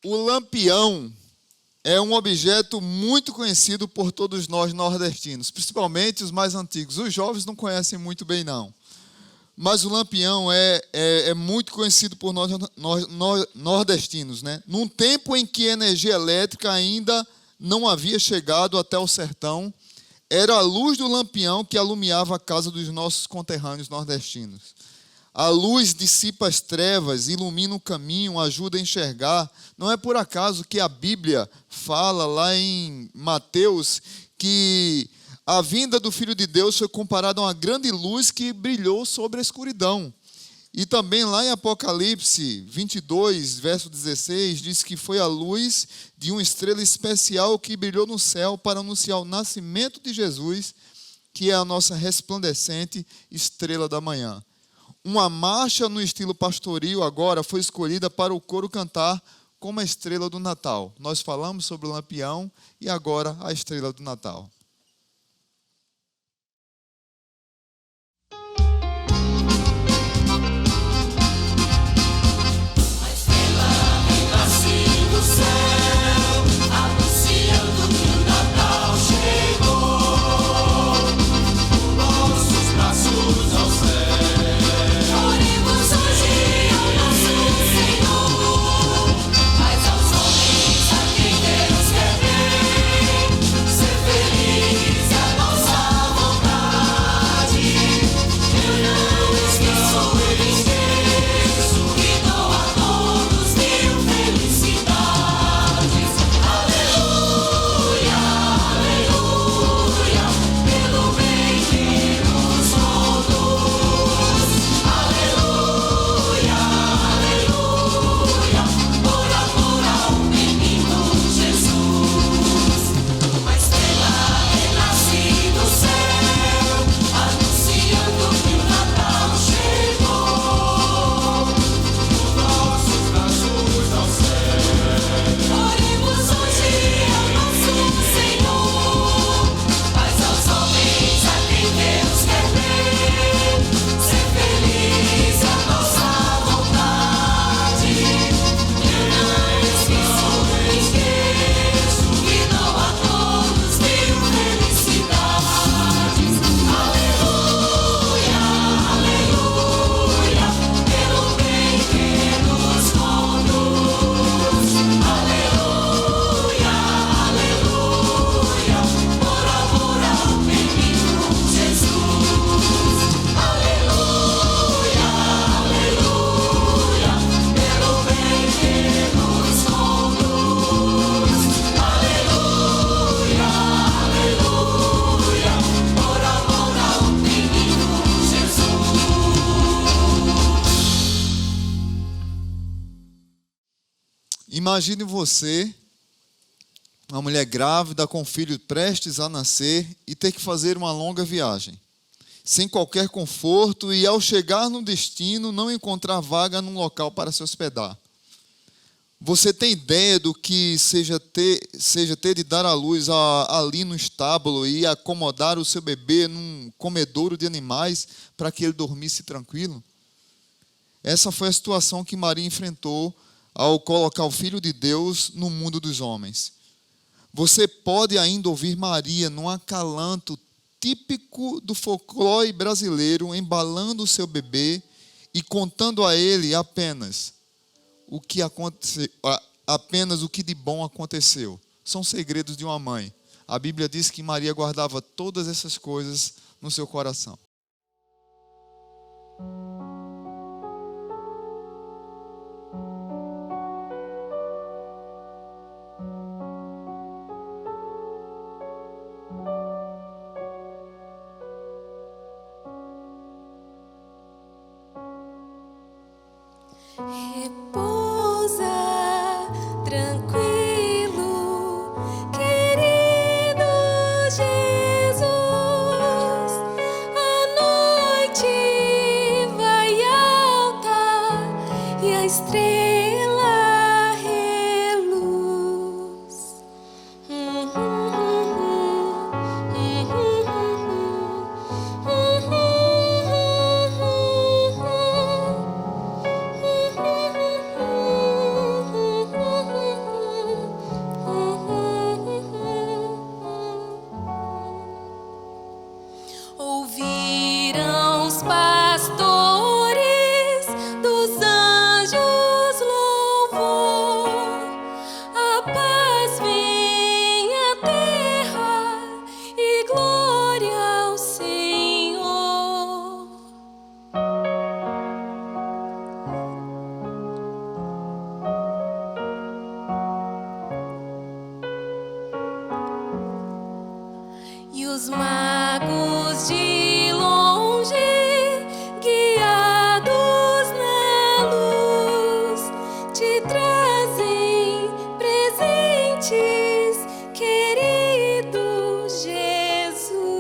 O lampião é um objeto muito conhecido por todos nós nordestinos, principalmente os mais antigos. Os jovens não conhecem muito bem, não. Mas o lampião é muito conhecido por nós nordestinos, né? Num tempo em que a energia elétrica ainda não havia chegado até o sertão, era a luz do lampião que alumiava a casa dos nossos conterrâneos nordestinos. A luz dissipa as trevas, ilumina o caminho, ajuda a enxergar. Não é por acaso que a Bíblia fala lá em Mateus que a vinda do Filho de Deus foi comparada a uma grande luz que brilhou sobre a escuridão. E também lá em Apocalipse 22, verso 16, diz que foi a luz de uma estrela especial que brilhou no céu para anunciar o nascimento de Jesus, que é a nossa resplandecente estrela da manhã. Uma marcha no estilo pastoril agora foi escolhida para o coro cantar como a estrela do Natal. Nós falamos sobre o lampião e agora a estrela do Natal. Imagine você, uma mulher grávida com um filho prestes a nascer e ter que fazer uma longa viagem. sem qualquer conforto e, ao chegar no destino, não encontrar vaga num local para se hospedar. Você tem ideia do que seja ter de dar à luz ali no estábulo e acomodar o seu bebê num comedouro de animais para que ele dormisse tranquilo? Essa foi a situação que Maria enfrentou ao colocar o Filho de Deus no mundo dos homens. Você pode ainda ouvir Maria num acalanto típico do folclore brasileiro, embalando o seu bebê e contando a ele apenas o que aconteceu, apenas o que de bom aconteceu. São segredos de uma mãe. A Bíblia diz que Maria guardava todas essas coisas no seu coração. Repousa tranquilo, querido Jesus. A noite vai alta e a estrela reluz. Ouviram os pastores dos anjos louvor, a paz vem à terra e glória ao Senhor. E os magos de longe, guiados na luz, te trazem presentes, querido Jesus.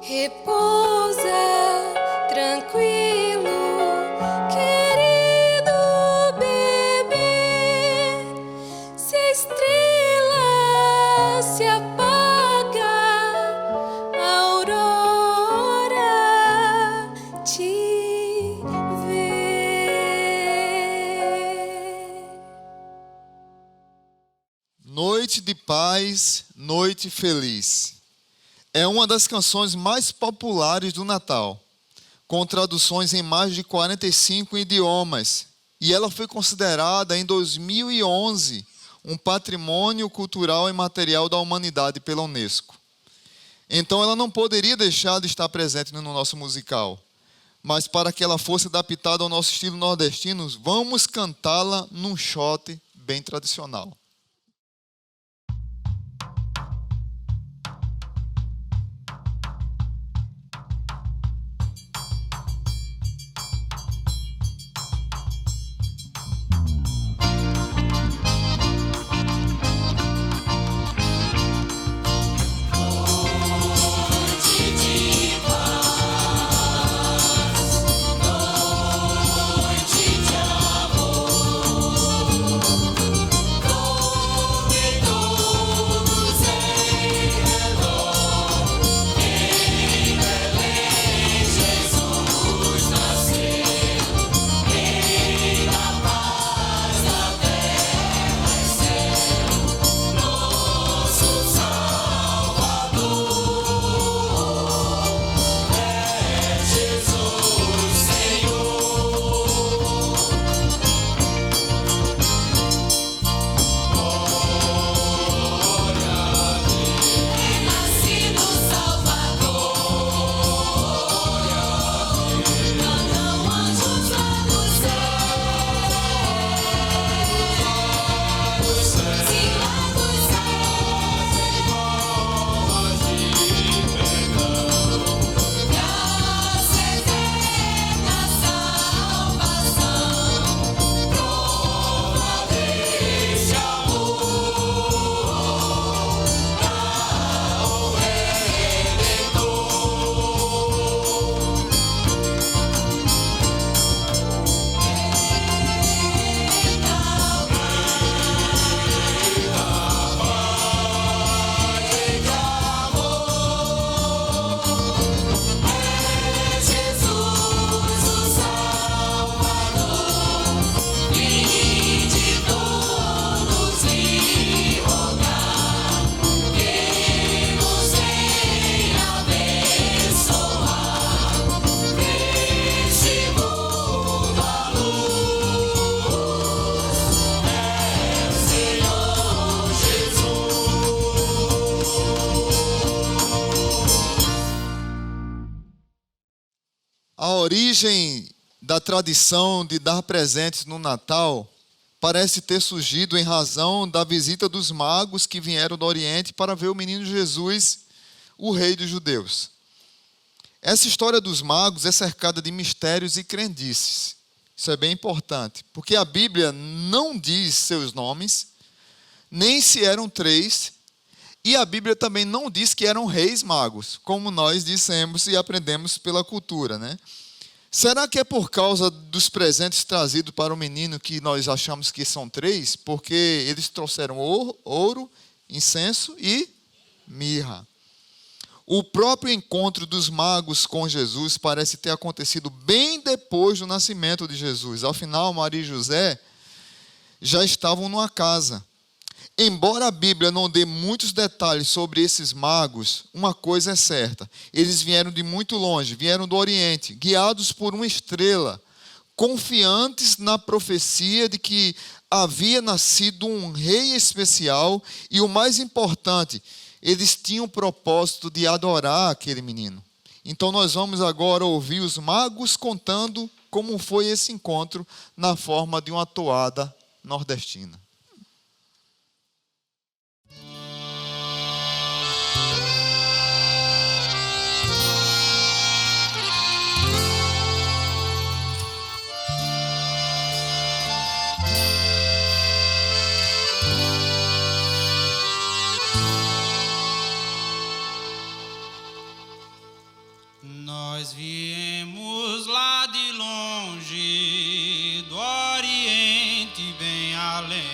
Repousa tranquilo, querido bebê. Se a estrela se apaga, a aurora te vê. Noite de paz, noite feliz. É uma das canções mais populares do Natal, com traduções em mais de 45 idiomas. E ela foi considerada, em 2011, um patrimônio cultural e material da humanidade pela Unesco. Então ela não poderia deixar de estar presente no nosso musical. Mas para que ela fosse adaptada ao nosso estilo nordestino, vamos cantá-la num shot bem tradicional. Noite de amor. origem da tradição de dar presentes no Natal parece ter surgido em razão da visita dos magos que vieram do Oriente para ver o menino Jesus, o rei dos judeus. Essa história dos magos é cercada de mistérios e crendices. Isso é bem importante, porque a Bíblia não diz seus nomes, nem se eram 3, e a Bíblia também não diz que eram reis magos, como nós dissemos e aprendemos pela cultura, né? Será que é por causa dos presentes trazidos para o menino que nós achamos que são 3? Porque eles trouxeram ouro, incenso e mirra. O próprio encontro dos magos com Jesus parece ter acontecido bem depois do nascimento de Jesus. Afinal, Maria e José já estavam numa casa. Embora a Bíblia não dê muitos detalhes sobre esses magos, uma coisa é certa: eles vieram de muito longe, vieram do Oriente, guiados por uma estrela, confiantes na profecia de que havia nascido um rei especial e, o mais importante, eles tinham o propósito de adorar aquele menino. Então nós vamos agora ouvir os magos contando como foi esse encontro na forma de uma toada nordestina. Nós viemos lá de longe, do Oriente bem além.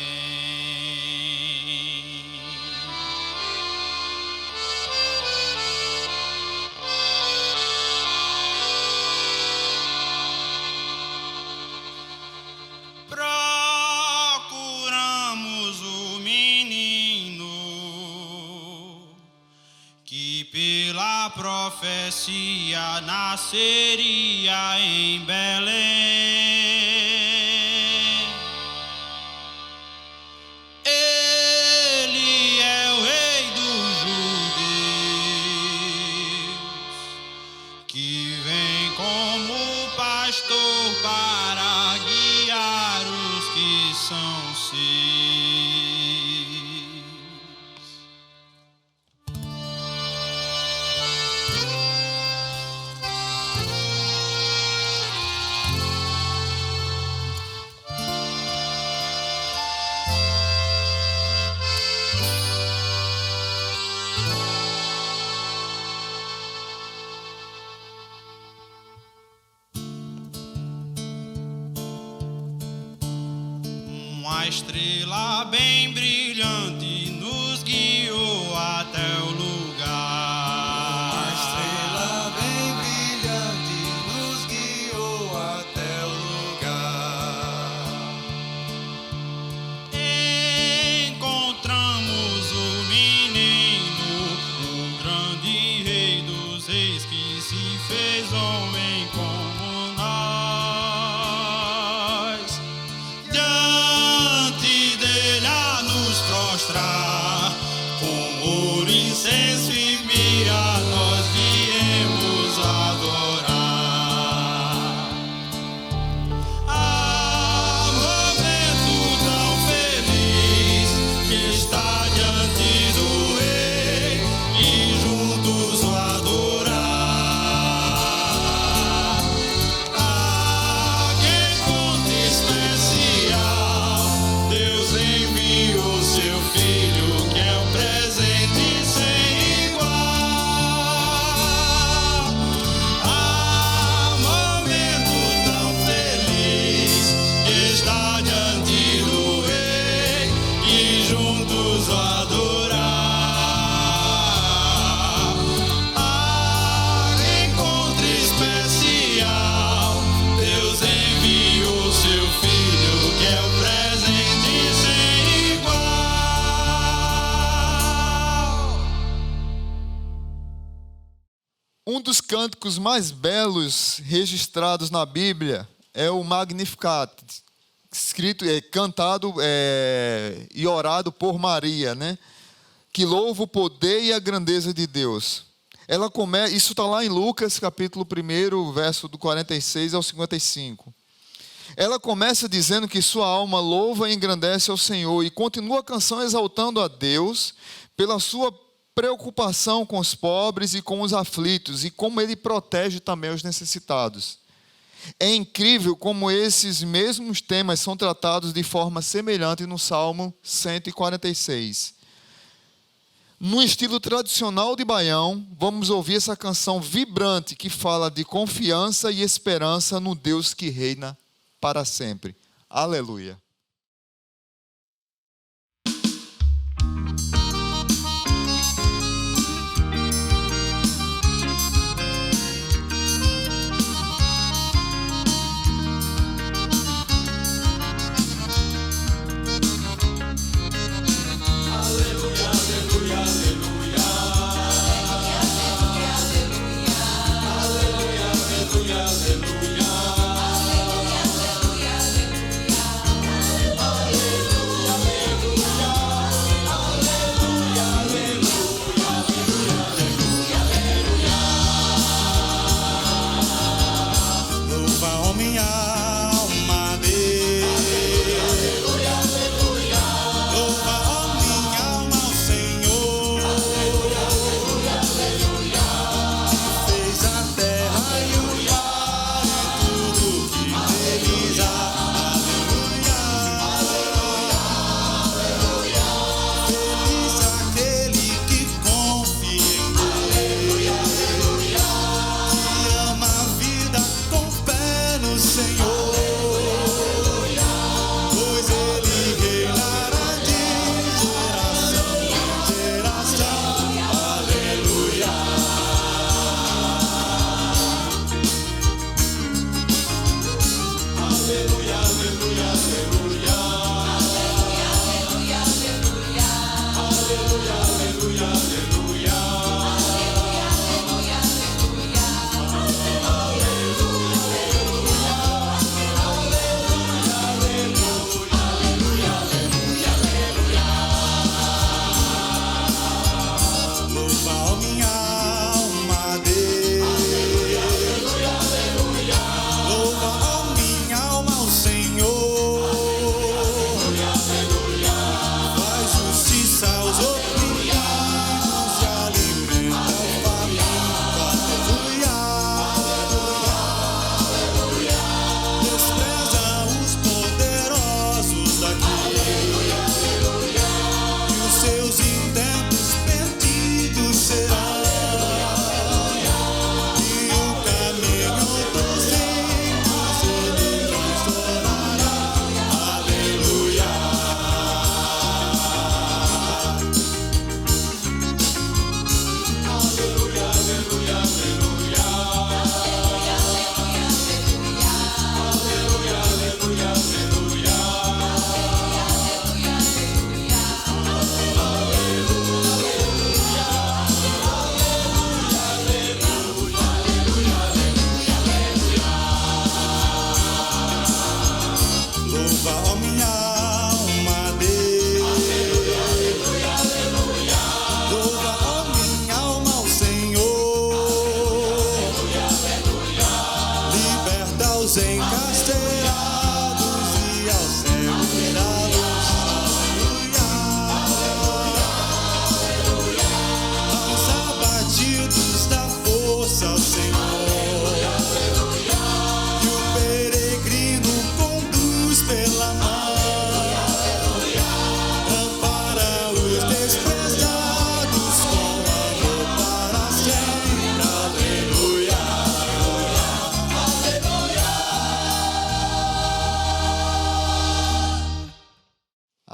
Procuramos o menino que pela profecia nasceria em Belém. Ele é o rei dos judeus, que vem como pastor para guiar os que são seus. Uma estrela bem brilhante nos guiou até o lugar. Uma estrela bem brilhante nos guiou até o lugar. Encontramos o menino, o grande rei dos reis que se fez homem como nós. Diante dele a nos prostrar, com ouro, incenso e mirra nós viemos adorar. Ah, momento tão feliz que está diante do rei e juntos o adorar. Ah, que encontro especial, Deus enviou seu filho, que é o presente sem igual. Ah, momento tão feliz que está diante do rei e juntos o adorar. Ah, encontro especial, Deus enviou seu filho, que é o presente sem igual. Um dos cânticos mais belos registrados na Bíblia é o Magnificat, cantado e orado por Maria, né? Que louva o poder e a grandeza de Deus. Isso está lá em Lucas, capítulo 1, verso do 46 ao 55. Ela começa dizendo que sua alma louva e engrandece ao Senhor, e continua a canção exaltando a Deus pela sua preocupação com os pobres e com os aflitos, e como Ele protege também os necessitados. É incrível como esses mesmos temas são tratados de forma semelhante no Salmo 146. No estilo tradicional de Baião, vamos ouvir essa canção vibrante que fala de confiança e esperança no Deus que reina para sempre. Aleluia.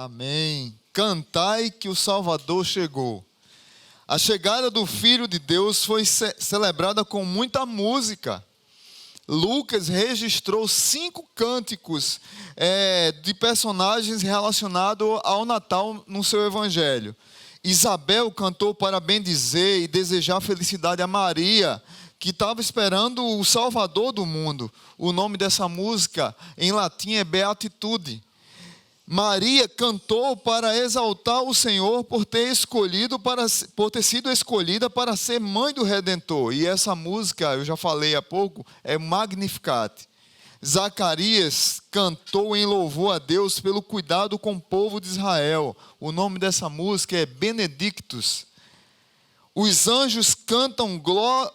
Amém. Cantai que o Salvador chegou. A chegada do Filho de Deus foi celebrada com muita música. Lucas registrou 5 cânticos de personagens relacionados ao Natal no seu evangelho. Isabel cantou para bendizer e desejar felicidade a Maria, que estava esperando o Salvador do mundo. O nome dessa música em latim é Beatitude. Maria cantou para exaltar o Senhor por ter sido escolhida para ser mãe do Redentor. E essa música, eu já falei há pouco, é Magnificat. Zacarias cantou em louvor a Deus pelo cuidado com o povo de Israel. O nome dessa música é Benedictus. Os anjos cantam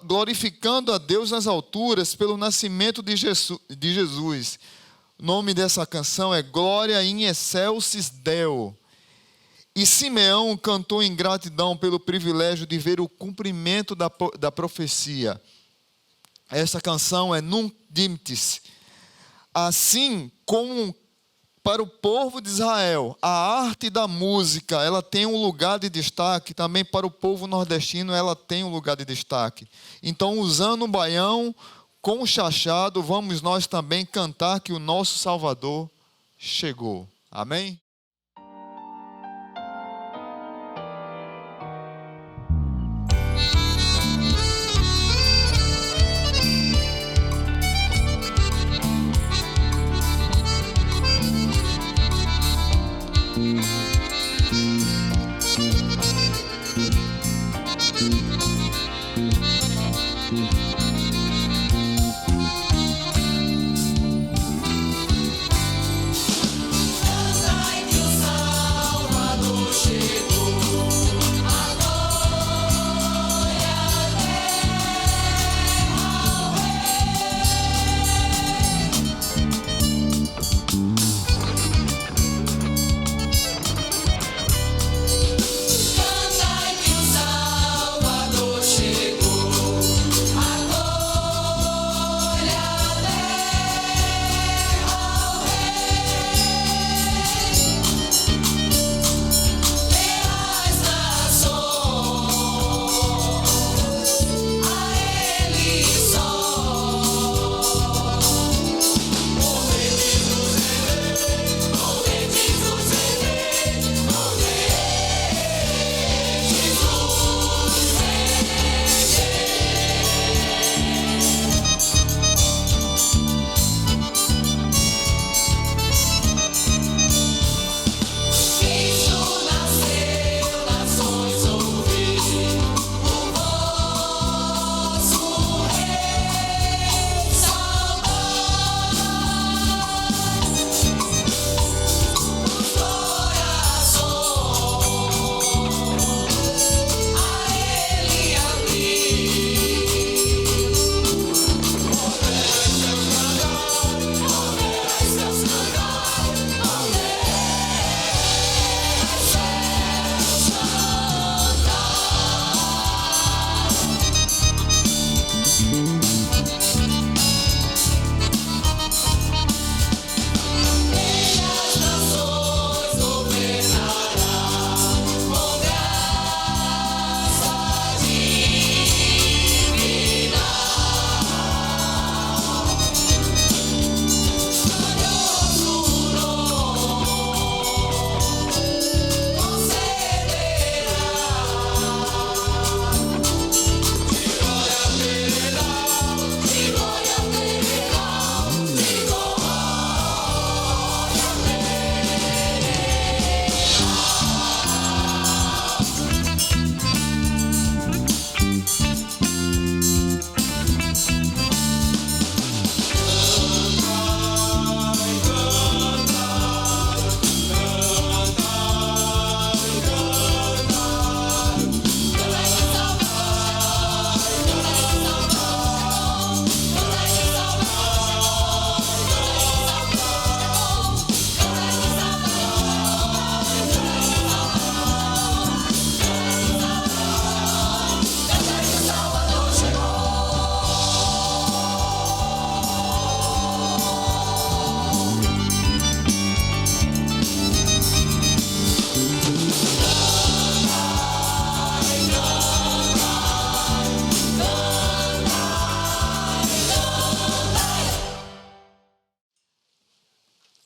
glorificando a Deus nas alturas pelo nascimento de Jesus. O nome dessa canção é Glória in excelsis Deo. E Simeão cantou em gratidão pelo privilégio de ver o cumprimento da profecia. Essa canção é Nunc Dimittis. Assim como para o povo de Israel, a arte da música, ela tem um lugar de destaque, também para o povo nordestino ela tem um lugar de destaque. Então, usando o baião com o chachado, vamos nós também cantar que o nosso Salvador chegou. Amém?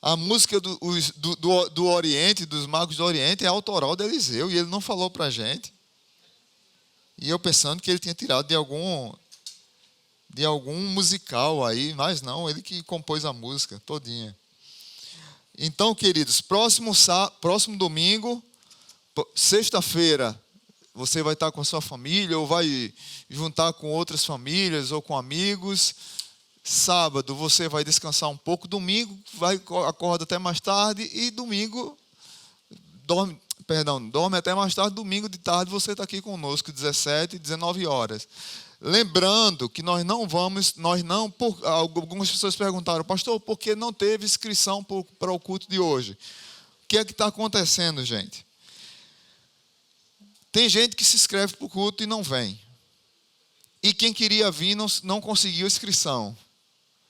A música do Oriente, dos Magos do Oriente, é autoral de Eliseu, e ele não falou para a gente. E eu pensando que ele tinha tirado de algum musical aí, mas não, ele que compôs a música todinha. Então, queridos, próximo domingo, sexta-feira, você vai estar com a sua família, ou vai juntar com outras famílias, ou com amigos. Sábado, você vai descansar um pouco. Domingo, acorda até mais tarde. E domingo, dorme até mais tarde. Domingo de tarde, você está aqui conosco, 17 e 19 horas. Lembrando que algumas pessoas perguntaram, pastor, por que não teve inscrição para o culto de hoje? O que é que está acontecendo, gente? Tem gente que se inscreve para o culto e não vem. E quem queria vir não conseguiu inscrição.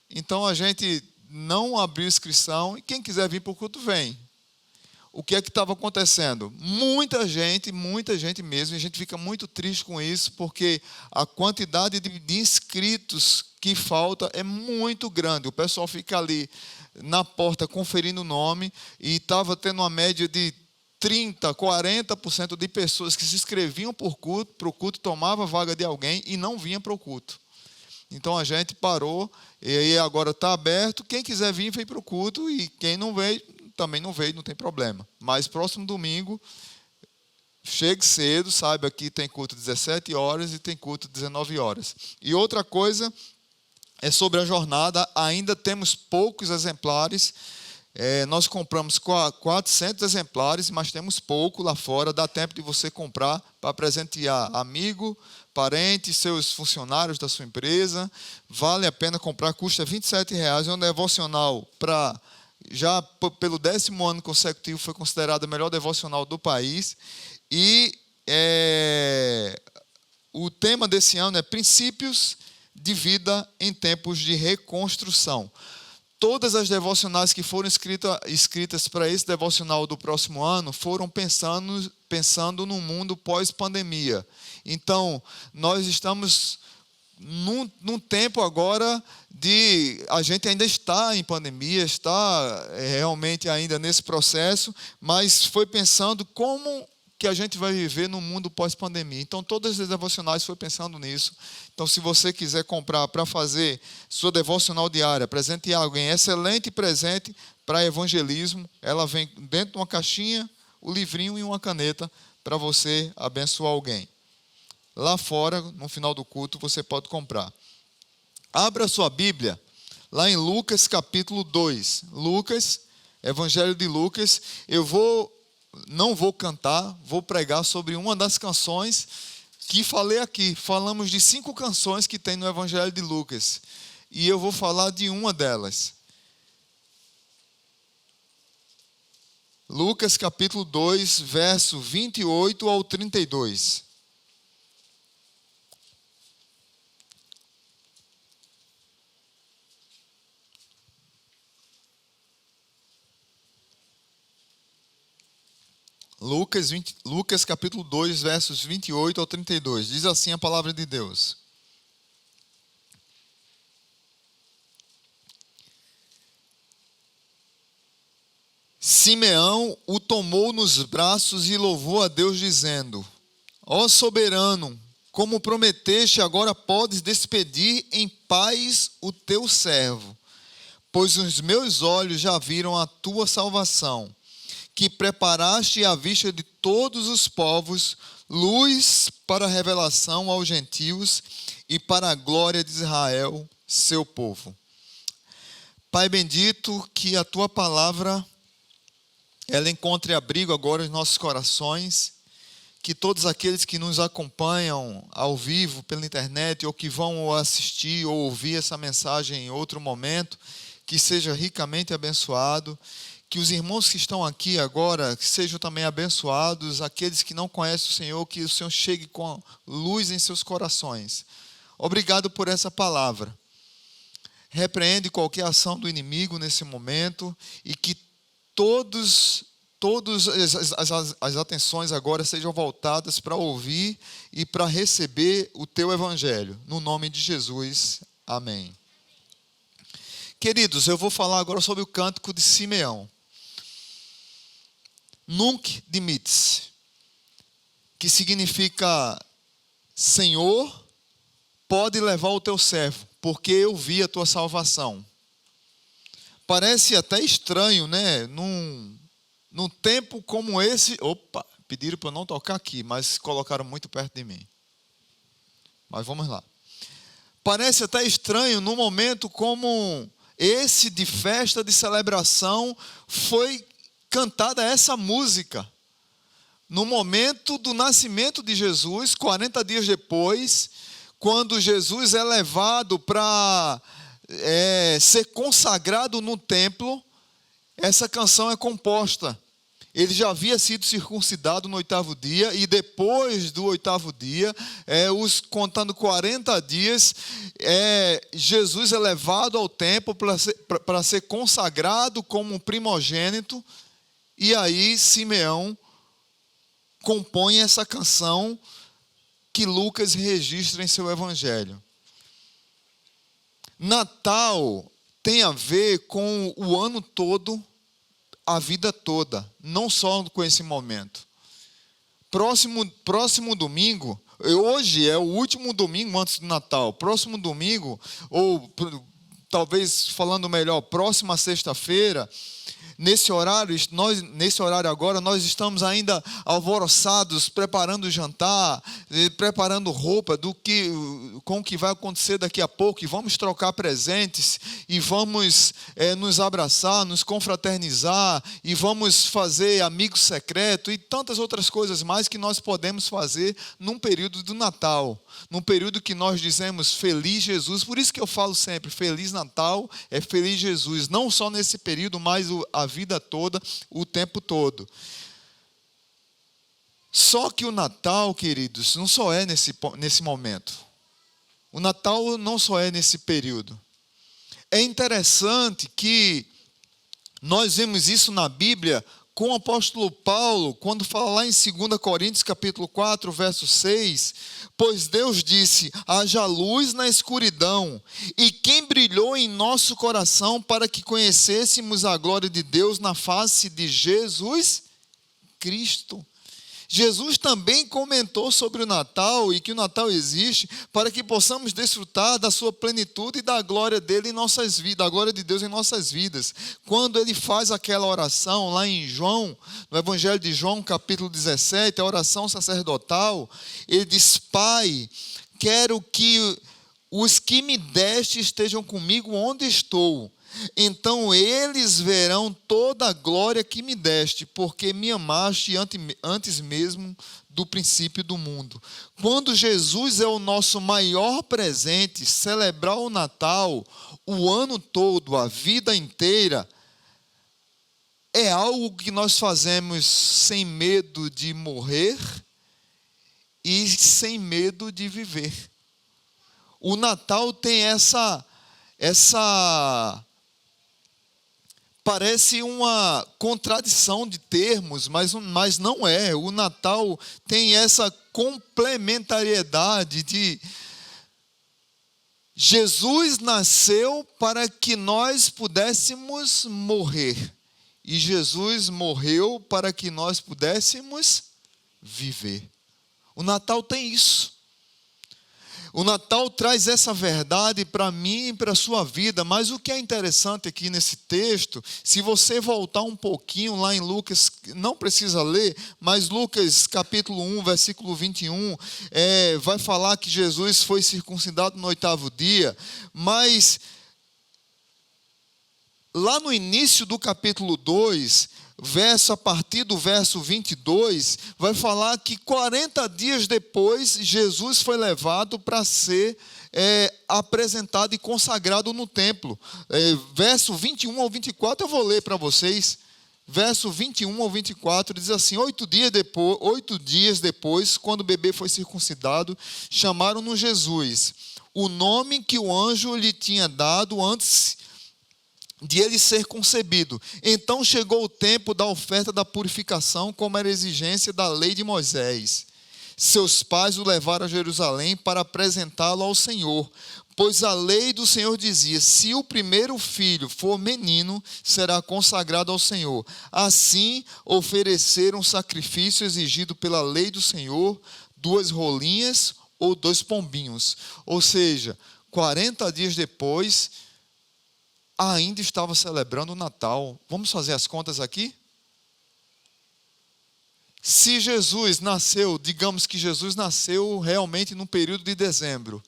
Então a gente não abriu inscrição e quem quiser vir para o culto, vem. O que é que estava acontecendo? Muita gente mesmo, e a gente fica muito triste com isso, porque a quantidade de inscritos que falta é muito grande. O pessoal fica ali na porta conferindo o nome, e estava tendo uma média de 30%, 40% de pessoas que se inscreviam para o culto, tomava vaga de alguém e não vinha para o culto. Então a gente parou, e aí agora está aberto, quem quiser vir, vem para o culto, e quem não veio, também não veio, não tem problema. Mas próximo domingo, chegue cedo, saiba que tem culto 17 horas e tem culto 19 horas. E outra coisa é sobre a jornada, ainda temos poucos exemplares. Nós compramos 400 exemplares, mas temos pouco lá fora. Dá tempo de você comprar para presentear amigo, parente, seus funcionários da sua empresa. Vale a pena comprar, custa R$27. É um devocional já pelo 10º ano consecutivo foi considerado a melhor devocional do país. E o tema desse ano é Princípios de Vida em Tempos de Reconstrução. Todas as devocionais que foram escritas para esse devocional do próximo ano foram pensando no mundo pós-pandemia. Então, nós estamos num tempo agora a gente ainda está em pandemia, está realmente ainda nesse processo, mas foi pensando como que a gente vai viver no mundo pós-pandemia. Então, todas as devocionais foi pensando nisso. Então, se você quiser comprar para fazer sua devocional diária, presentear alguém, excelente presente para evangelismo. Ela vem dentro de uma caixinha, o livrinho e uma caneta para você abençoar alguém. Lá fora, no final do culto, você pode comprar. Abra sua Bíblia, lá em Lucas capítulo 2. Lucas, Evangelho de Lucas. Não vou cantar, vou pregar sobre uma das canções que falei aqui. Falamos de 5 canções que tem no Evangelho de Lucas. E eu vou falar de uma delas. Lucas capítulo 2, verso 28 ao 32. Lucas capítulo 2, versos 28 ao 32. Diz assim a palavra de Deus. Simeão o tomou nos braços e louvou a Deus, dizendo: Ó soberano, como prometeste, agora podes despedir em paz o teu servo, pois os meus olhos já viram a tua salvação, que preparaste à vista de todos os povos, luz para a revelação aos gentios e para a glória de Israel, seu povo. Pai bendito, que a tua palavra ela encontre abrigo agora em nossos corações, que todos aqueles que nos acompanham ao vivo pela internet ou que vão assistir ou ouvir essa mensagem em outro momento, que seja ricamente abençoado. Que os irmãos que estão aqui agora que sejam também abençoados, aqueles que não conhecem o Senhor, que o Senhor chegue com luz em seus corações. Obrigado por essa palavra. Repreende qualquer ação do inimigo nesse momento e que todas as atenções agora sejam voltadas para ouvir e para receber o teu evangelho. No nome de Jesus. Amém. Queridos, eu vou falar agora sobre o cântico de Simeão. Nunc dimittis, que significa: Senhor, pode levar o teu servo, porque eu vi a tua salvação. Parece até estranho, né? Num tempo como esse... Opa, pediram para eu não tocar aqui, mas colocaram muito perto de mim. Mas vamos lá. Parece até estranho num momento como esse de festa, de celebração, foi cantada essa música. No momento do nascimento de Jesus, 40 dias depois, quando Jesus é levado para ser consagrado no templo, essa canção é composta. Ele já havia sido circuncidado no 8º dia, e depois do 8º dia, contando 40 dias, Jesus é levado ao templo para ser consagrado como um primogênito, e aí Simeão compõe essa canção que Lucas registra em seu evangelho. Natal tem a ver com o ano todo, a vida toda, não só com esse momento. Próximo domingo, hoje é o último domingo antes do Natal. Próximo domingo, ou talvez falando melhor, próxima sexta-feira, nesse horário agora, nós estamos ainda alvoroçados, preparando o jantar, preparando roupa com o que vai acontecer daqui a pouco, e vamos trocar presentes, e vamos nos abraçar, nos confraternizar, e vamos fazer amigo secreto, e tantas outras coisas mais que nós podemos fazer num período do Natal, num período que nós dizemos Feliz Jesus. Por isso que eu falo sempre, Feliz Natal é Feliz Jesus, não só nesse período, mas a vida toda, o tempo todo. Só que o Natal, queridos, não só é nesse momento. O Natal não só é nesse período. É interessante que nós vemos isso na Bíblia com o apóstolo Paulo, quando fala lá em 2 Coríntios capítulo 4, verso 6, pois Deus disse, haja luz na escuridão, e quem brilhou em nosso coração para que conhecêssemos a glória de Deus na face de Jesus Cristo. Jesus também comentou sobre o Natal, e que o Natal existe para que possamos desfrutar da sua plenitude e da glória dele em nossas vidas, da glória de Deus em nossas vidas. Quando ele faz aquela oração lá em João, no Evangelho de João, capítulo 17, a oração sacerdotal, ele diz, Pai, quero que os que me deste estejam comigo onde estou. Então eles verão toda a glória que me deste, porque me amaste antes mesmo do princípio do mundo. Quando Jesus é o nosso maior presente, celebrar o Natal, o ano todo, a vida inteira, é algo que nós fazemos sem medo de morrer e sem medo de viver. O Natal tem essa parece uma contradição de termos, mas não é. O Natal tem essa complementariedade de Jesus nasceu para que nós pudéssemos morrer, e Jesus morreu para que nós pudéssemos viver. O Natal tem isso. O Natal traz essa verdade para mim e para a sua vida, mas o que é interessante aqui nesse texto, se você voltar um pouquinho lá em Lucas, não precisa ler, mas Lucas capítulo 1, versículo 21, vai falar que Jesus foi circuncidado no 8º dia, mas lá no início do capítulo 2, a partir do verso 22, vai falar que 40 dias depois, Jesus foi levado para ser apresentado e consagrado no templo. Verso 21 ao 24, eu vou ler para vocês. Verso 21 ao 24, diz assim, 8 dias depois, quando o bebê foi circuncidado, chamaram-no Jesus, o nome que o anjo lhe tinha dado antes de ele ser concebido. Então chegou o tempo da oferta da purificação, como era exigência da lei de Moisés. Seus pais o levaram a Jerusalém para apresentá-lo ao Senhor, pois a lei do Senhor dizia, se o primeiro filho for menino, será consagrado ao Senhor. Assim, ofereceram o sacrifício exigido pela lei do Senhor, 2 rolinhas ou 2 pombinhos. Ou seja, 40 dias depois, ainda estava celebrando o Natal. Vamos fazer as contas aqui? Se Jesus nasceu, digamos que Jesus nasceu realmente no período de dezembro.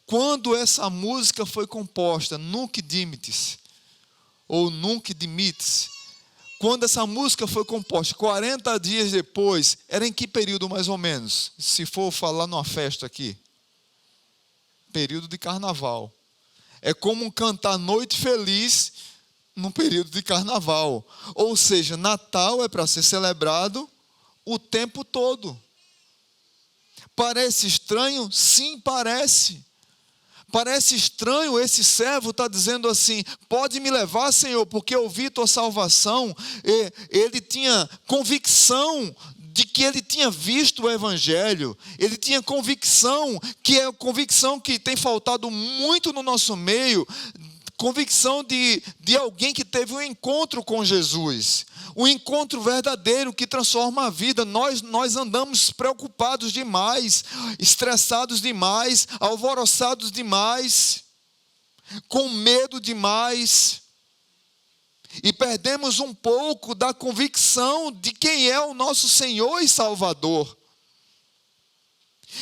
Quando essa música foi composta, Nunc Dimittis, ou Nunc Dimittis, quando essa música foi composta, 40 dias depois, era em que período mais ou menos? Se for falar numa festa aqui. Período de carnaval. É como cantar Noite Feliz no período de carnaval. Ou seja, Natal é para ser celebrado o tempo todo. Parece estranho? Sim, parece. Parece estranho, esse servo está dizendo assim: pode me levar, Senhor, porque eu vi tua salvação. Ele tinha convicção de que ele tinha visto o Evangelho. Ele tinha convicção, que é a convicção que tem faltado muito no nosso meio, convicção de alguém que teve um encontro com Jesus, um encontro verdadeiro que transforma a vida. Nós andamos preocupados demais, estressados demais, alvoroçados demais, com medo demais, e perdemos um pouco da convicção de quem é o nosso Senhor e Salvador.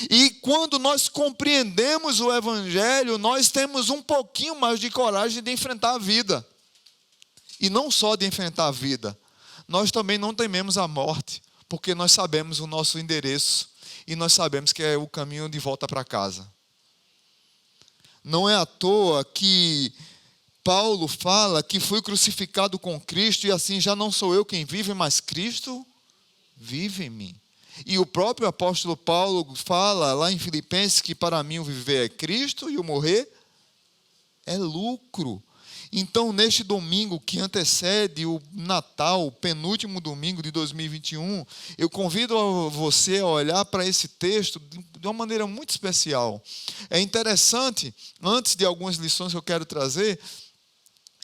E quando nós compreendemos o Evangelho, nós temos um pouquinho mais de coragem de enfrentar a vida. E não só de enfrentar a vida, nós também não tememos a morte, porque nós sabemos o nosso endereço e nós sabemos que é o caminho de volta para casa. Não é à toa que Paulo fala que fui crucificado com Cristo e assim já não sou eu quem vive, mas Cristo vive em mim. E o próprio apóstolo Paulo fala lá em Filipenses que para mim o viver é Cristo e o morrer é lucro. Então, neste domingo que antecede o Natal, o penúltimo domingo de 2021, eu convido você a olhar para esse texto de uma maneira muito especial. É interessante, antes de algumas lições que eu quero trazer,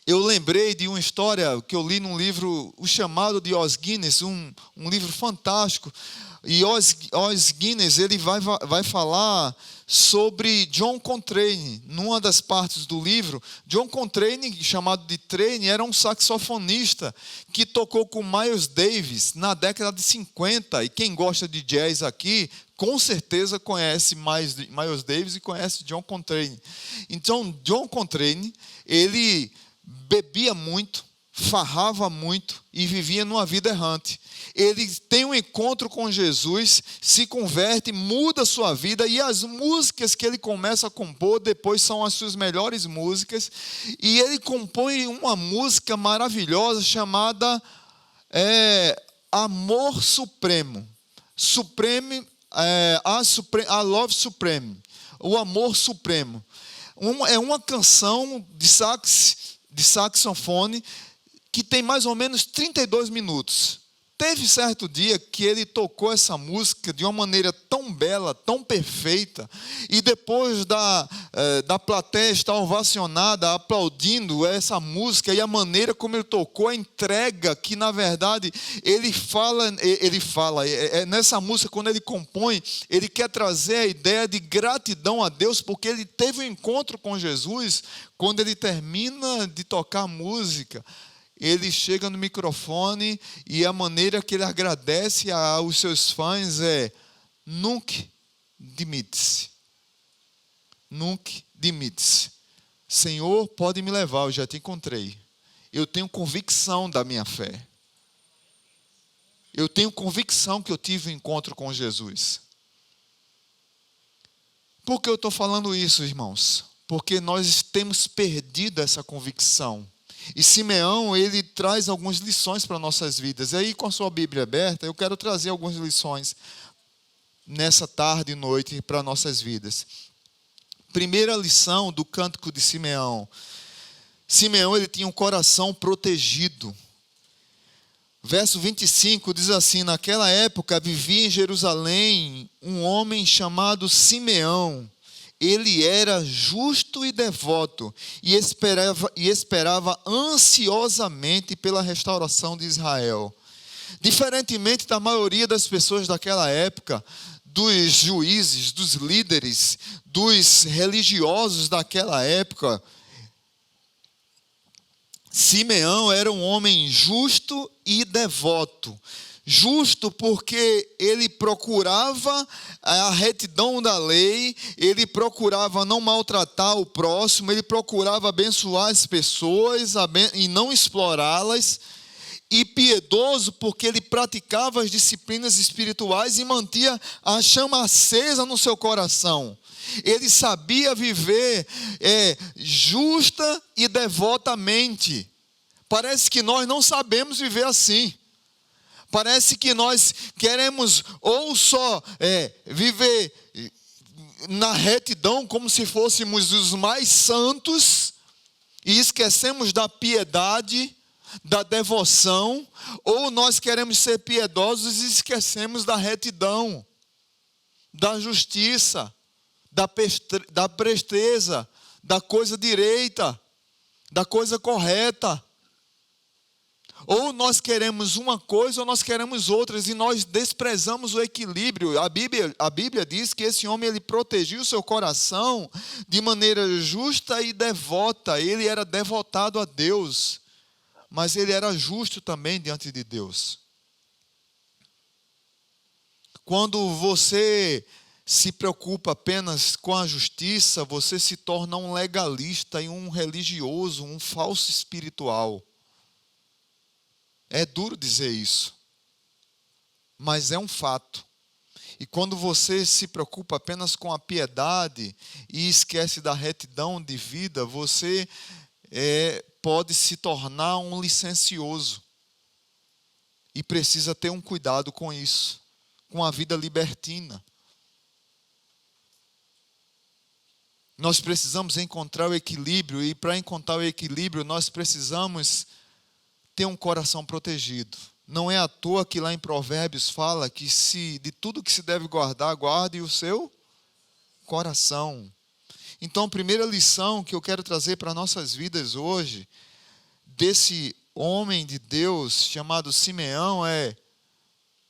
eu lembrei de uma história que eu li num livro, O Chamado de Os Guinness, um livro fantástico. E Os Guinness, ele vai falar sobre John Coltrane. Numa das partes do livro, John Coltrane, chamado de Trane, era um saxofonista que tocou com Miles Davis na década de 50. E quem gosta de jazz aqui, com certeza conhece Miles Davis e conhece John Coltrane. Então, John Coltrane, ele bebia muito, farrava muito e vivia numa vida errante. Ele tem um encontro com Jesus, se converte, muda a sua vida, e as músicas que ele começa a compor depois são as suas melhores músicas. E ele compõe uma música maravilhosa chamada Amor Supremo. A Love Supreme, o Amor Supremo. É uma canção de saxofone que tem mais ou menos 32 minutos. Teve certo dia que ele tocou essa música de uma maneira tão bela, tão perfeita, e depois da plateia estar ovacionada, aplaudindo essa música, e a maneira como ele tocou, a entrega que, na verdade, ele fala, nessa música, quando ele compõe, ele quer trazer a ideia de gratidão a Deus, porque ele teve um encontro com Jesus. Quando ele termina de tocar a música, ele chega no microfone e a maneira que ele agradece aos seus fãs é Nunc Dimittis. Nunc Dimittis. Senhor, pode me levar, eu já te encontrei. Eu tenho convicção da minha fé. Eu tenho convicção que eu tive um encontro com Jesus. Por que eu estou falando isso, irmãos? Porque nós temos perdido essa convicção. E Simeão, ele traz algumas lições para nossas vidas. E aí, com a sua Bíblia aberta, eu quero trazer algumas lições nessa tarde e noite para nossas vidas. Primeira lição do cântico de Simeão. Simeão, ele tinha um coração protegido. Verso 25 diz assim: naquela época vivia em Jerusalém um homem chamado Simeão. Ele era justo e devoto e esperava ansiosamente pela restauração de Israel. Diferentemente da maioria das pessoas daquela época, dos juízes, dos líderes, dos religiosos daquela época, Simeão era um homem justo e devoto. Justo porque ele procurava a retidão da lei, ele procurava não maltratar o próximo, ele procurava abençoar as pessoas e não explorá-las. E piedoso porque ele praticava as disciplinas espirituais e mantinha a chama acesa no seu coração. Ele sabia viver justa e devotamente. Parece que nós não sabemos viver assim. Parece que nós queremos ou só viver na retidão como se fôssemos os mais santos e esquecemos da piedade, da devoção, ou nós queremos ser piedosos e esquecemos da retidão, da justiça, da presteza, da coisa direita, da coisa correta. Ou nós queremos uma coisa ou nós queremos outras e nós desprezamos o equilíbrio. A Bíblia diz que esse homem ele protegia o seu coração de maneira justa e devota. Ele era devotado a Deus, mas ele era justo também diante de Deus. Quando você se preocupa apenas com a justiça, você se torna um legalista e um religioso, um falso espiritual. É duro dizer isso, mas é um fato. E quando você se preocupa apenas com a piedade e esquece da retidão de vida, você pode se tornar um licencioso. E precisa ter um cuidado com isso, com a vida libertina. Nós precisamos encontrar o equilíbrio, e para encontrar o equilíbrio, nós precisamos ter um coração protegido. Não é à toa que lá em Provérbios fala que de tudo que se deve guardar, guarde o seu coração. Então, a primeira lição que eu quero trazer para nossas vidas hoje, desse homem de Deus chamado Simeão, é: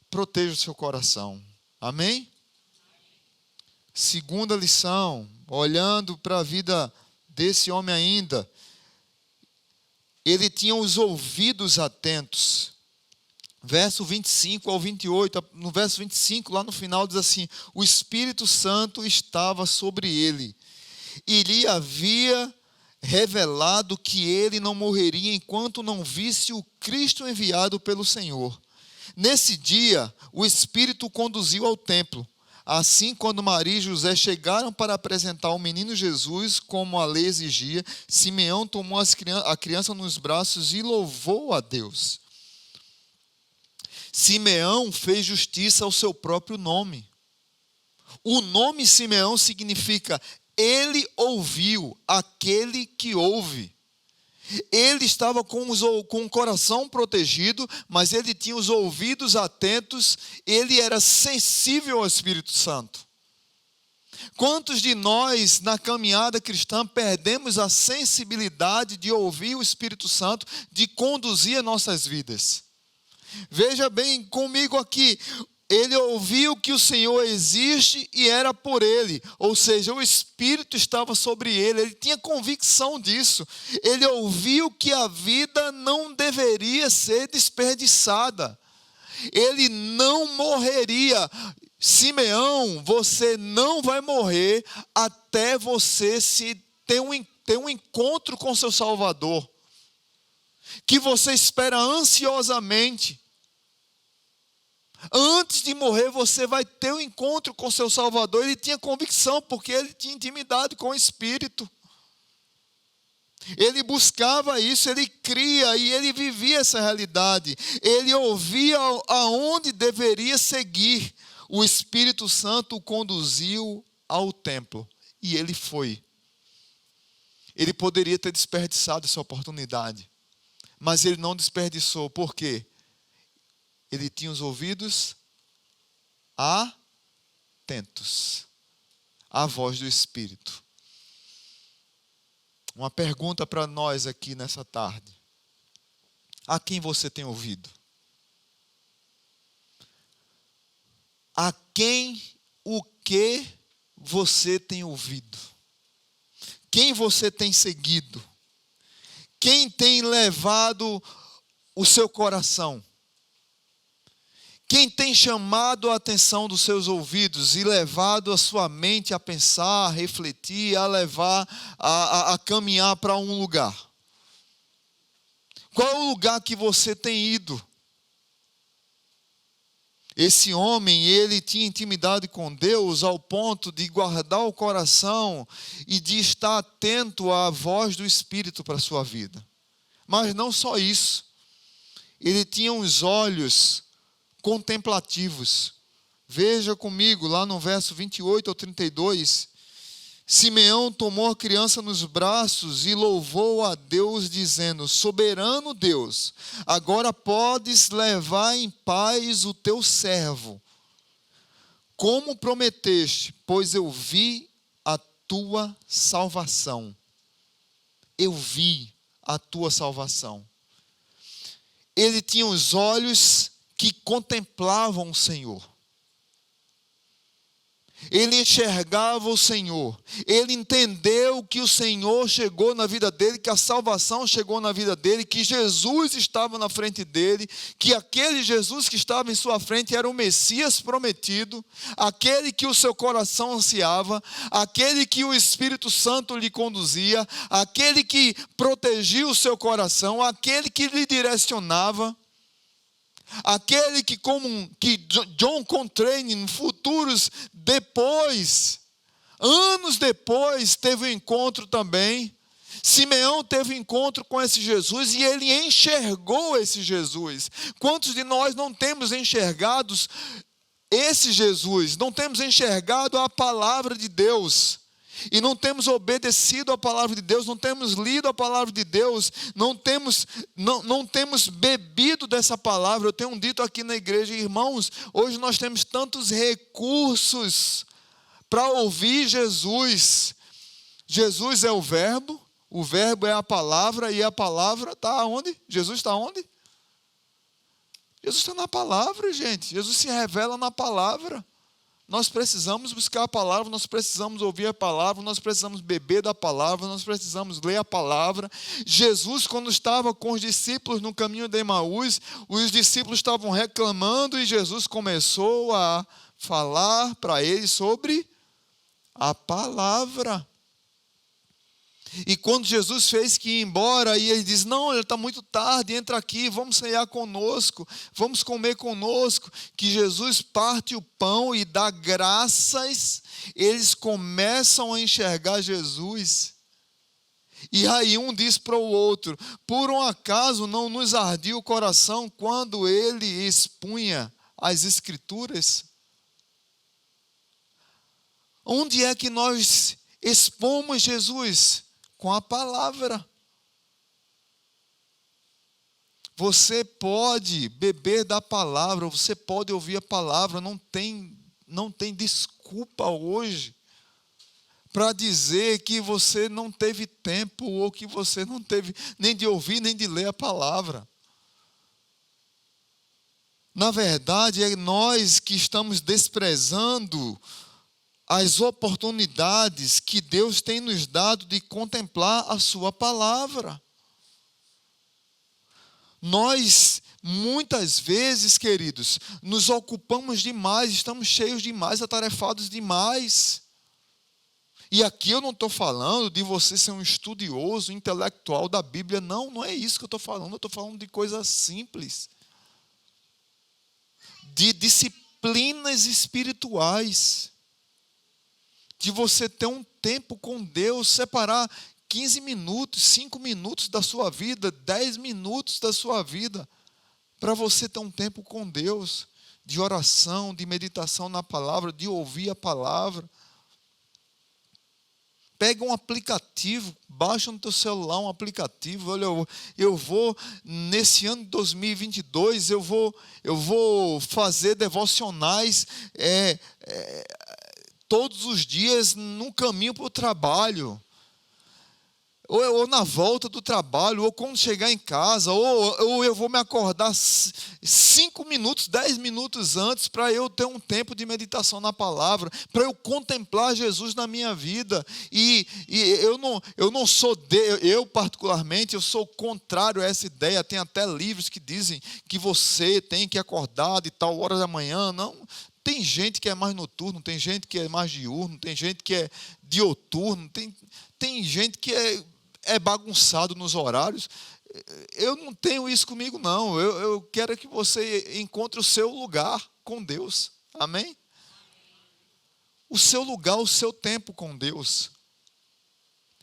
proteja o seu coração. Amém? Segunda lição, olhando para a vida desse homem ainda, ele tinha os ouvidos atentos. Verso 25 ao 28, no verso 25, lá no final, diz assim: o Espírito Santo estava sobre ele, e lhe havia revelado que ele não morreria enquanto não visse o Cristo enviado pelo Senhor. Nesse dia, o Espírito o conduziu ao templo. Assim, quando Maria e José chegaram para apresentar o menino Jesus, como a lei exigia, Simeão tomou a criança nos braços e louvou a Deus. Simeão fez justiça ao seu próprio nome. O nome Simeão significa ele ouviu, aquele que ouve. Ele estava com o coração protegido, mas ele tinha os ouvidos atentos, ele era sensível ao Espírito Santo. Quantos de nós, na caminhada cristã, perdemos a sensibilidade de ouvir o Espírito Santo, de conduzir as nossas vidas? Veja bem comigo aqui. Ele ouviu que o Senhor existe e era por ele. Ou seja, o Espírito estava sobre ele. Ele tinha convicção disso. Ele ouviu que a vida não deveria ser desperdiçada. Ele não morreria. Simeão, você não vai morrer até você ter um encontro com seu Salvador, que você espera ansiosamente. Antes de morrer, você vai ter um encontro com seu Salvador. Ele tinha convicção, porque ele tinha intimidade com o Espírito. Ele buscava isso, ele cria e ele vivia essa realidade. Ele ouvia aonde deveria seguir. O Espírito Santo o conduziu ao templo e ele foi. Ele poderia ter desperdiçado essa oportunidade, mas ele não desperdiçou. Por quê? Ele tinha os ouvidos atentos à voz do Espírito. Uma pergunta para nós aqui nessa tarde: a quem você tem ouvido? A quem, o que você tem ouvido? Quem você tem seguido? Quem tem levado o seu coração? Quem tem chamado a atenção dos seus ouvidos e levado a sua mente a pensar, a refletir, a levar, a caminhar para um lugar? Qual é o lugar que você tem ido? Esse homem, ele tinha intimidade com Deus ao ponto de guardar o coração e de estar atento à voz do Espírito para a sua vida. Mas não só isso. Ele tinha os olhos contemplativos. Veja comigo lá no verso 28 ao 32. Simeão tomou a criança nos braços e louvou a Deus, dizendo: soberano Deus, agora podes levar em paz o teu servo, como prometeste, pois eu vi a tua salvação. Eu vi a tua salvação. Ele tinha os olhos que contemplavam o Senhor. Ele enxergava o Senhor. Ele entendeu que o Senhor chegou na vida dele, que a salvação chegou na vida dele, que Jesus estava na frente dele, que aquele Jesus que estava em sua frente era o Messias prometido, aquele que o seu coração ansiava, aquele que o Espírito Santo lhe conduzia, aquele que protegia o seu coração, aquele que lhe direcionava. Aquele que, como que John Coltrane, em futuros depois, anos depois, teve um encontro também. Simeão teve um encontro com esse Jesus e ele enxergou esse Jesus. Quantos de nós não temos enxergado esse Jesus? Não temos enxergado a palavra de Deus. E não temos obedecido a palavra de Deus, não temos lido a palavra de Deus, não temos bebido dessa palavra. Eu tenho dito aqui na igreja, irmãos, hoje nós temos tantos recursos para ouvir Jesus. Jesus é o verbo é a palavra, e a palavra está onde? Jesus está onde? Jesus está na palavra, gente. Jesus se revela na palavra. Nós precisamos buscar a palavra, nós precisamos ouvir a palavra, nós precisamos beber da palavra, nós precisamos ler a palavra. Jesus, quando estava com os discípulos no caminho de Emaús, os discípulos estavam reclamando e Jesus começou a falar para eles sobre a palavra. E quando Jesus fez que ir embora, e ele diz: não, ele está muito tarde, entra aqui, vamos ceiar conosco, vamos comer conosco. Que Jesus parte o pão e dá graças, eles começam a enxergar Jesus. E aí um diz para o outro: por um acaso não nos ardia o coração quando ele expunha as Escrituras? Onde é que nós expomos Jesus? Com a palavra. Você pode beber da palavra, você pode ouvir a palavra, não tem desculpa hoje para dizer que você não teve tempo ou que você não teve nem de ouvir nem de ler a palavra. Na verdade, é nós que estamos desprezando as oportunidades que Deus tem nos dado de contemplar a sua palavra. Nós, muitas vezes, queridos, nos ocupamos demais, estamos cheios demais, atarefados demais. E aqui eu não estou falando de você ser um estudioso, intelectual da Bíblia, não é isso que eu estou falando. Eu estou falando de coisas simples, de disciplinas espirituais, de você ter um tempo com Deus, separar 15 minutos, 5 minutos da sua vida, 10 minutos da sua vida, para você ter um tempo com Deus, de oração, de meditação na palavra, de ouvir a palavra. Pega um aplicativo, baixa no teu celular um aplicativo. Olha, eu vou, nesse ano de 2022, eu vou fazer devocionais todos os dias no caminho para o trabalho. ou na volta do trabalho, ou quando chegar em casa, ou eu vou me acordar 5 minutos, 10 minutos antes, para eu ter um tempo de meditação na palavra, para eu contemplar Jesus na minha vida. E eu não sou, eu particularmente, eu sou contrário a essa ideia. Tem até livros que dizem que você tem que acordar de tal hora da manhã. Não. Tem gente que é mais noturno, tem gente que é mais diurno, tem gente que é dioturno, tem gente que é bagunçado nos horários. Eu não tenho isso comigo, não. Eu quero que você encontre o seu lugar com Deus. Amém? O seu lugar, o seu tempo com Deus.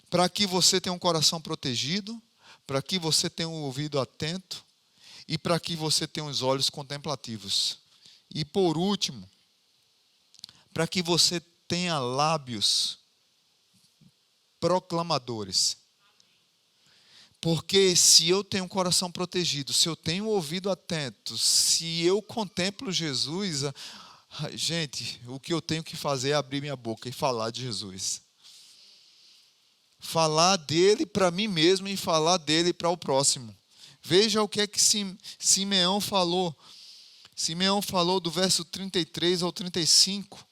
Para que você tenha um coração protegido, para que você tenha um ouvido atento e para que você tenha os olhos contemplativos. E por último, para que você tenha lábios proclamadores. Porque se eu tenho um coração protegido, se eu tenho um ouvido atento, se eu contemplo Jesus, gente, o que eu tenho que fazer é abrir minha boca e falar de Jesus. Falar dele para mim mesmo e falar dele para o próximo. Veja o que é que Simeão falou. Simeão falou do verso 33 ao 35.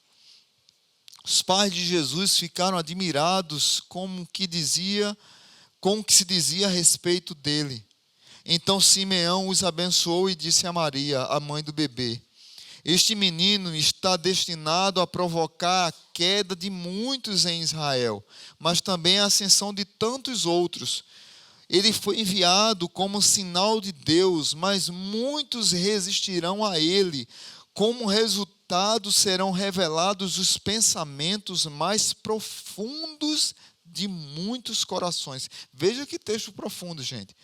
Os pais de Jesus ficaram admirados com o que se dizia a respeito dele. Então Simeão os abençoou e disse a Maria, a mãe do bebê: este menino está destinado a provocar a queda de muitos em Israel, mas também a ascensão de tantos outros. Ele foi enviado como sinal de Deus, mas muitos resistirão a ele. Como resultado, serão revelados os pensamentos mais profundos de muitos corações. Veja que texto profundo, gente.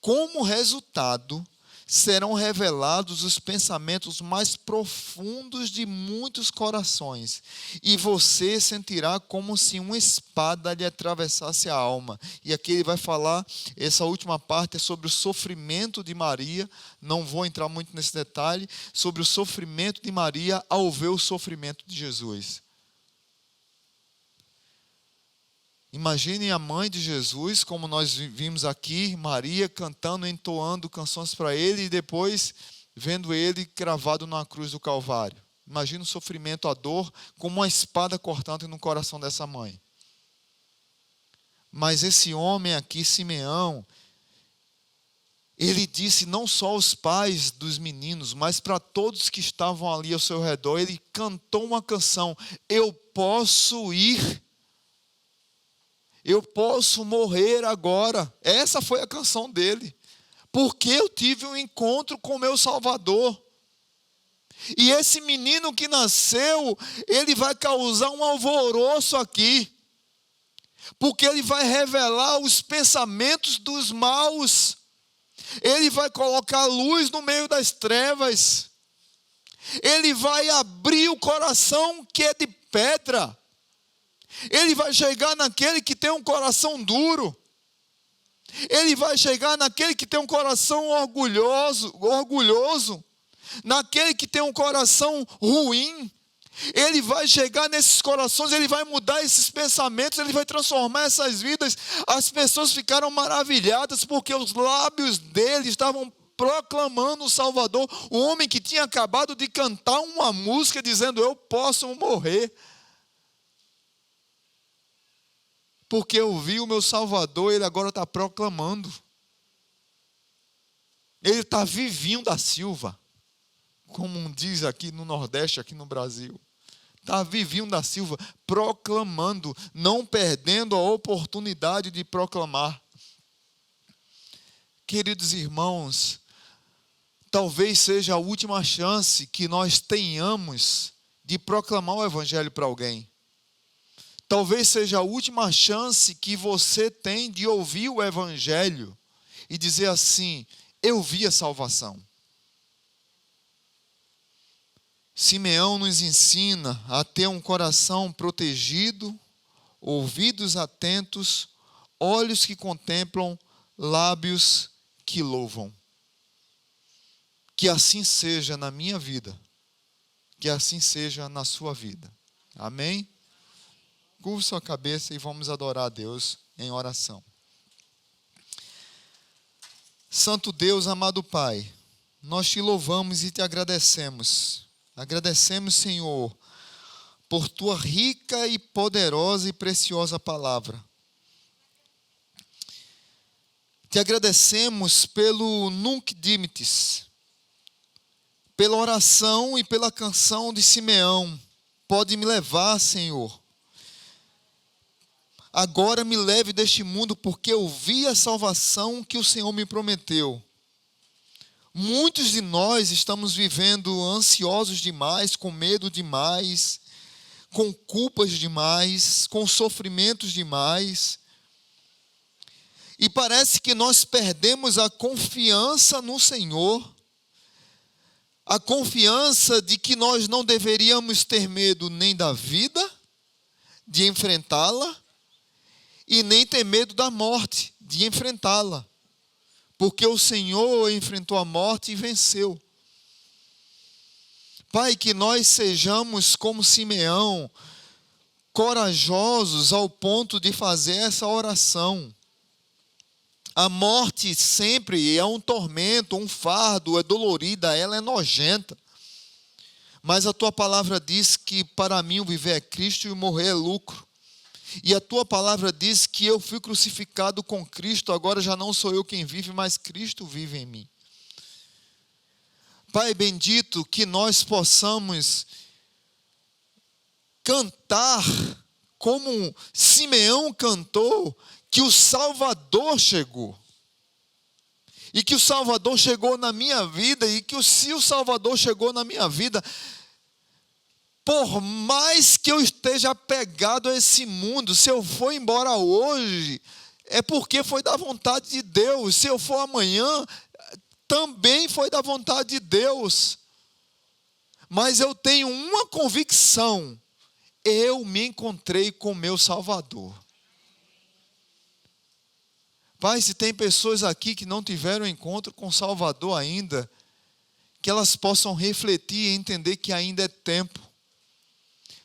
Como resultado, serão revelados os pensamentos mais profundos de muitos corações. E você sentirá como se uma espada lhe atravessasse a alma. E aqui ele vai falar, essa última parte é sobre o sofrimento de Maria. Não vou entrar muito nesse detalhe. Sobre o sofrimento de Maria ao ver o sofrimento de Jesus. Imaginem a mãe de Jesus, como nós vimos aqui, Maria cantando, entoando canções para ele e depois vendo ele cravado na cruz do Calvário. Imagina o sofrimento, a dor, como uma espada cortante no coração dessa mãe. Mas esse homem aqui, Simeão, ele disse não só aos pais dos meninos, mas para todos que estavam ali ao seu redor, ele cantou uma canção: eu posso ir. Eu posso morrer agora. Essa foi a canção dele. Porque eu tive um encontro com meu Salvador. E esse menino que nasceu, ele vai causar um alvoroço aqui. Porque ele vai revelar os pensamentos dos maus. Ele vai colocar luz no meio das trevas. Ele vai abrir o coração que é de pedra. Ele vai chegar naquele que tem um coração duro. Ele vai chegar naquele que tem um coração orgulhoso. Naquele que tem um coração ruim. Ele vai chegar nesses corações, ele vai mudar esses pensamentos, ele vai transformar essas vidas. As pessoas ficaram maravilhadas porque os lábios dele estavam proclamando o Salvador. O homem que tinha acabado de cantar uma música dizendo: eu posso morrer. Porque eu vi o meu Salvador, ele agora está proclamando. Ele está Vivinho da Silva, como diz aqui no Nordeste, aqui no Brasil. Está Vivinho da Silva, proclamando, não perdendo a oportunidade de proclamar. Queridos irmãos, talvez seja a última chance que nós tenhamos de proclamar o Evangelho para alguém. Talvez seja a última chance que você tem de ouvir o Evangelho e dizer assim: eu vi a salvação. Simeão nos ensina a ter um coração protegido, ouvidos atentos, olhos que contemplam, lábios que louvam. Que assim seja na minha vida, que assim seja na sua vida. Amém? Curva sua cabeça e vamos adorar a Deus em oração. Santo Deus, amado Pai, nós te louvamos e te agradecemos. Agradecemos, Senhor, por tua rica e poderosa e preciosa palavra. Te agradecemos pelo Nunc Dimittis, pela oração e pela canção de Simeão. Pode me levar, Senhor. Agora me leve deste mundo, porque eu vi a salvação que o Senhor me prometeu. Muitos de nós estamos vivendo ansiosos demais, com medo demais, com culpas demais, com sofrimentos demais. E parece que nós perdemos a confiança no Senhor, a confiança de que nós não deveríamos ter medo nem da vida, de enfrentá-la, e nem ter medo da morte, de enfrentá-la. Porque o Senhor enfrentou a morte e venceu. Pai, que nós sejamos como Simeão, corajosos ao ponto de fazer essa oração. A morte sempre é um tormento, um fardo, é dolorida, ela é nojenta. Mas a tua palavra diz que para mim o viver é Cristo e o morrer é lucro. E a tua palavra diz que eu fui crucificado com Cristo, agora já não sou eu quem vive, mas Cristo vive em mim. Pai bendito, que nós possamos cantar como Simeão cantou, que o Salvador chegou. E que o Salvador chegou na minha vida, e que se o Salvador chegou na minha vida, por mais que eu esteja apegado a esse mundo, se eu for embora hoje, é porque foi da vontade de Deus. Se eu for amanhã, também foi da vontade de Deus. Mas eu tenho uma convicção: eu me encontrei com meu Salvador. Pai, se tem pessoas aqui que não tiveram encontro com o Salvador ainda, que elas possam refletir e entender que ainda é tempo.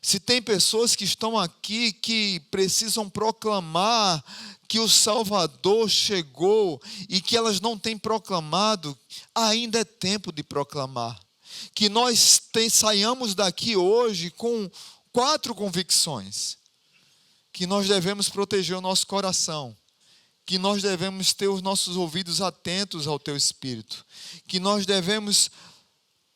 Se tem pessoas que estão aqui que precisam proclamar que o Salvador chegou e que elas não têm proclamado, ainda é tempo de proclamar. Que nós saiamos daqui hoje com 4 convicções. Que nós devemos proteger o nosso coração. Que nós devemos ter os nossos ouvidos atentos ao Teu Espírito. Que nós devemos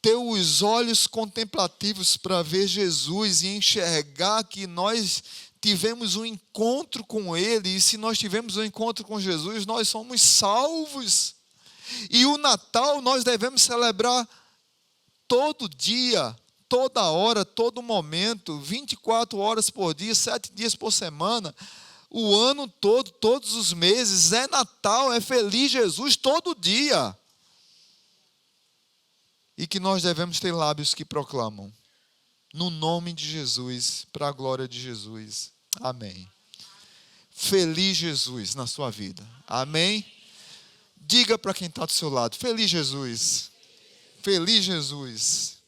ter os olhos contemplativos para ver Jesus e enxergar que nós tivemos um encontro com Ele, e se nós tivemos um encontro com Jesus, nós somos salvos. E o Natal nós devemos celebrar todo dia, toda hora, todo momento, 24 horas por dia, 7 dias por semana, o ano todo, todos os meses. É Natal, é feliz Jesus todo dia. E que nós devemos ter lábios que proclamam, no nome de Jesus, para a glória de Jesus. Amém. Feliz Jesus na sua vida. Amém? Diga para quem está do seu lado: feliz Jesus. Feliz Jesus.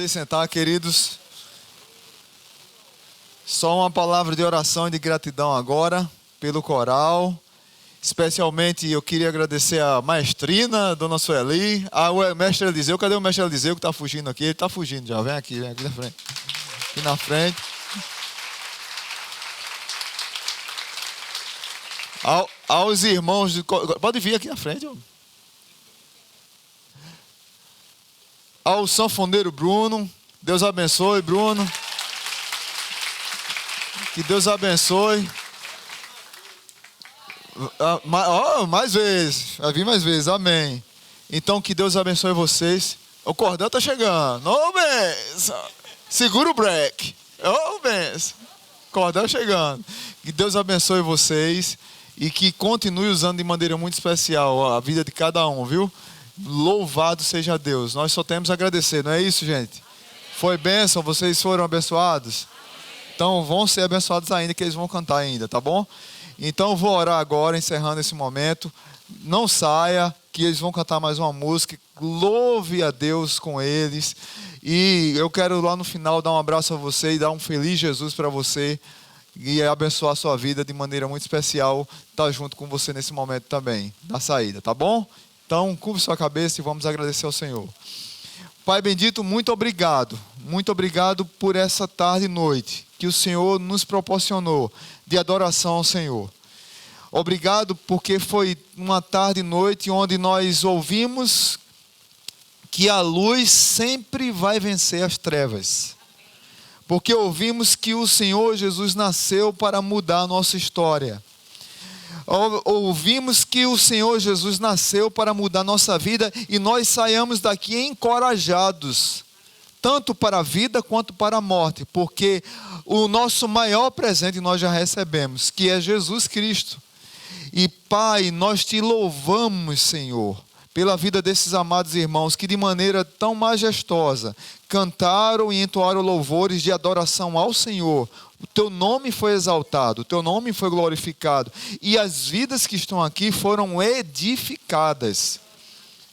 Podem sentar, queridos. Só uma palavra de oração e de gratidão agora pelo coral. Especialmente eu queria agradecer a maestrina, Dona Sueli, o mestre Eliseu. Cadê o mestre Eliseu que está fugindo aqui? Ele está fugindo já. Vem aqui na frente. Aqui na frente. Aos irmãos, pode vir aqui na frente. Ao sanfoneiro Bruno, Deus abençoe, Bruno. Que Deus abençoe. Mais vezes, vai vir mais vezes, amém. Então que Deus abençoe vocês. O cordão está chegando. Ô, benção. Segura o break. Ô, benção. Cordão chegando. Que Deus abençoe vocês. E que continue usando de maneira muito especial a vida de cada um, viu? Louvado seja Deus. Nós só temos a agradecer, não é isso, gente? Foi bênção? Vocês foram abençoados? Então vão ser abençoados ainda, que eles vão cantar ainda, tá bom? Então eu vou orar agora, encerrando esse momento. Não saia, que eles vão cantar mais uma música. Louve a Deus com eles. E eu quero lá no final dar um abraço a você e dar um feliz Jesus para você. E abençoar a sua vida de maneira muito especial. Estar junto com você nesse momento também, da saída, tá bom? Então, curve sua cabeça e vamos agradecer ao Senhor. Pai bendito, muito obrigado. Muito obrigado por essa tarde e noite que o Senhor nos proporcionou de adoração ao Senhor. Obrigado porque foi uma tarde e noite onde nós ouvimos que a luz sempre vai vencer as trevas. Porque ouvimos que o Senhor Jesus nasceu para mudar a nossa história. Ouvimos que o Senhor Jesus nasceu para mudar a nossa vida e nós saiamos daqui encorajados, tanto para a vida quanto para a morte, porque o nosso maior presente nós já recebemos, que é Jesus Cristo. E Pai, nós te louvamos, Senhor, pela vida desses amados irmãos que de maneira tão majestosa cantaram e entoaram louvores de adoração ao Senhor. O teu nome foi exaltado, o teu nome foi glorificado e as vidas que estão aqui foram edificadas.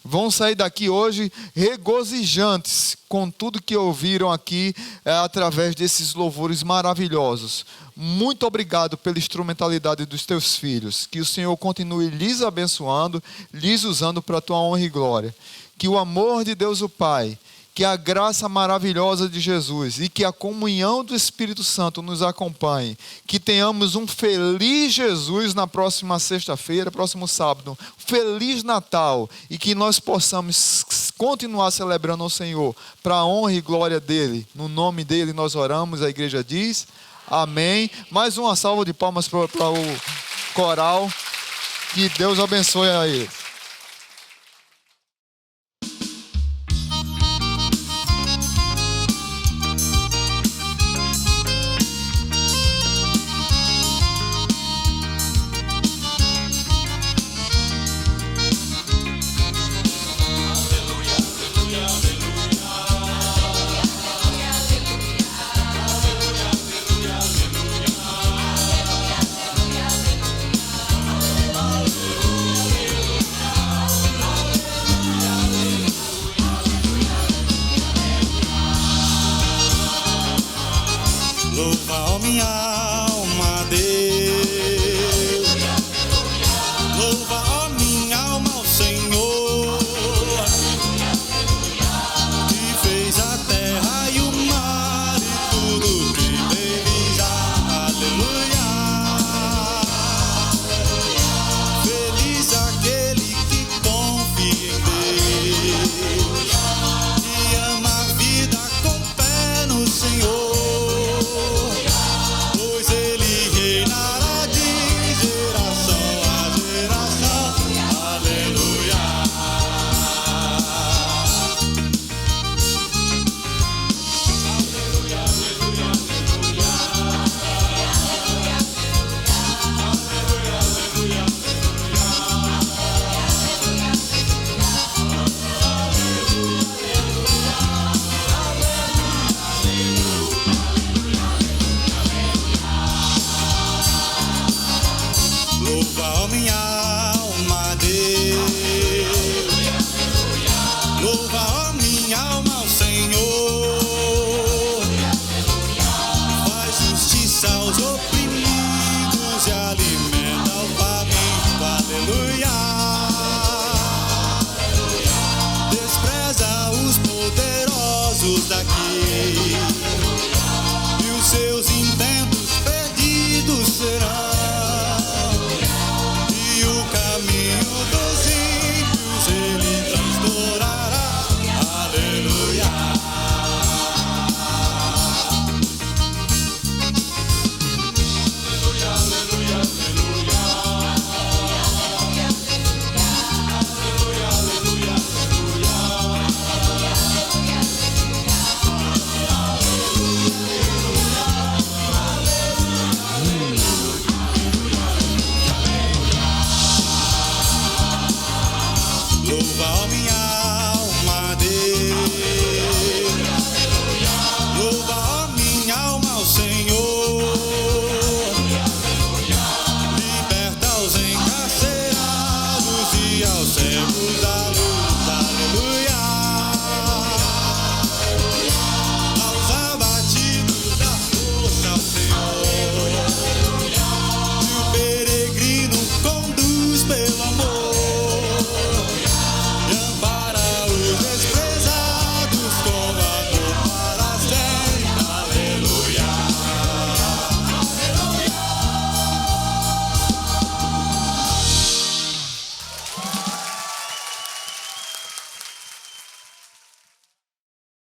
Vão sair daqui hoje regozijantes com tudo que ouviram aqui através desses louvores maravilhosos. Muito obrigado pela instrumentalidade dos teus filhos. Que o Senhor continue lhes abençoando, lhes usando para a tua honra e glória. Que o amor de Deus o Pai, que a graça maravilhosa de Jesus e que a comunhão do Espírito Santo nos acompanhe. Que tenhamos um feliz Jesus na próxima sexta-feira, próximo sábado. Feliz Natal e que nós possamos continuar celebrando ao Senhor para a honra e glória dEle. No nome dEle nós oramos, a igreja diz amém. Mais uma salva de palmas para o coral. Que Deus abençoe a ele. Louva, ó minha alma, Deus. Louva,